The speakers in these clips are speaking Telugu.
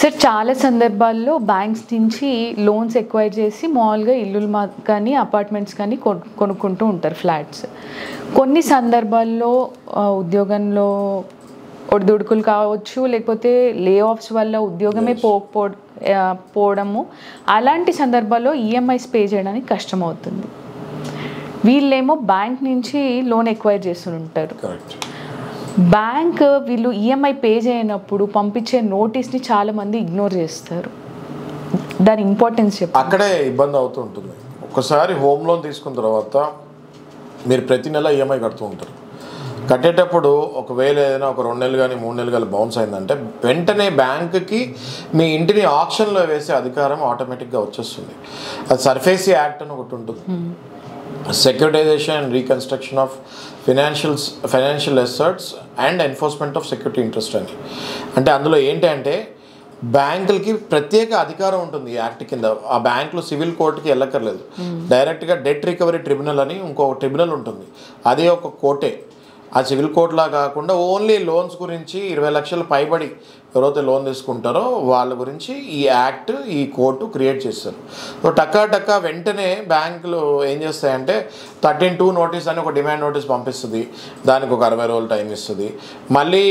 సార్ చాలా సందర్భాల్లో బ్యాంక్స్ నుంచి లోన్స్ ఎక్వైర్ చేసి మామూలుగా ఇల్లులు కానీ అపార్ట్మెంట్స్ కానీ కొనుక్కుంటూ ఉంటారు ఫ్లాట్స్. కొన్ని సందర్భాల్లో ఉద్యోగంలో ఒడిదుడుకులు కావచ్చు, లేకపోతే లే ఆఫ్స్ వల్ల ఉద్యోగమే పోవడము, అలాంటి సందర్భాల్లో ఈఎంఐస్ పే చేయడానికి కష్టమవుతుంది. వీళ్ళేమో బ్యాంక్ నుంచి లోన్ ఎక్వైర్ చేస్తుంటారు. బ్యాంక్ వీళ్ళు ఈఎంఐ పే చేయనప్పుడు పంపించే నోటీస్ని చాలామంది ఇగ్నోర్ చేస్తారు. దాని ఇంపార్టెన్స్ చెప్పి అక్కడే ఇబ్బంది అవుతూ ఉంటుంది. ఒకసారి హోమ్ లోన్ తీసుకున్న తర్వాత మీరు ప్రతి నెల ఈఎంఐ కడుతూ ఉంటారు. కట్టేటప్పుడు ఒకవేళ ఏదైనా ఒక 2 నెలలు కానీ 3 నెలలు కానీ బౌన్స్ అయిందంటే వెంటనే బ్యాంకుకి మీ ఇంటిని ఆప్షన్లో వేసే అధికారం ఆటోమేటిక్గా వచ్చేస్తుంది. అది సర్ఫేసీ యాక్ట్ అని ఒకటి ఉంటుంది, securitisation and reconstruction of financial assets and enforcement of security interest అని. అంటే అందులో ఏంటంటే బ్యాంకులకి ప్రత్యేక అధికారం ఉంటుంది ఈ యాక్ట్ కింద. ఆ బ్యాంకులు సివిల్ కోర్టుకి వెళ్ళక్కర్లేదు, డైరెక్ట్గా డెట్ రికవరీ ట్రిబ్యునల్ అని ఇంకో ట్రిబ్యునల్ ఉంటుంది, అది ఒక కోర్టే. ఆ సివిల్ కోర్టులా కాకుండా ఓన్లీ లోన్స్ గురించి 20 లక్షలు పైబడి ఎవరైతే లోన్ తీసుకుంటారో వాళ్ళ గురించి ఈ యాక్ట్, ఈ కోర్టు క్రియేట్ చేస్తారు. సో టక్కా వెంటనే బ్యాంకులు ఏం చేస్తాయంటే 13(2) నోటీస్ అని ఒక డిమాండ్ నోటీస్ పంపిస్తుంది, దానికి ఒక 60 రోజులు టైం ఇస్తుంది. మళ్ళీ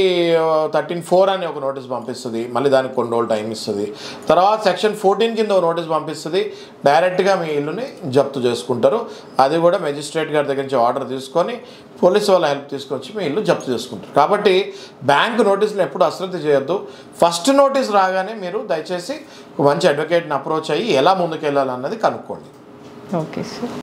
13(4) అని ఒక నోటీస్ పంపిస్తుంది, మళ్ళీ దానికి కొన్ని రోజులు టైం ఇస్తుంది. తర్వాత సెక్షన్ 14 కింద ఒక నోటీస్ పంపిస్తుంది, డైరెక్ట్గా మీ ఇల్లుని జప్తు చేసుకుంటారు. అది కూడా మెజిస్ట్రేట్ గారి దగ్గర నుంచి ఆర్డర్ తీసుకొని పోలీసు వాళ్ళ హెల్ప్ తీసుకొచ్చి మీ ఇల్లు జప్తు చేసుకుంటారు. కాబట్టి బ్యాంకు నోటీసులు ఎప్పుడు అశ్రద్ధ చేయొద్దు. ఫస్ట్ నోటీస్ రాగానే మీరు దయచేసి మంచి అడ్వకేట్ని అప్రోచ్ అయ్యి ఎలా ముందుకు వెళ్ళాలన్నది కనుక్కోండి. Okay sir.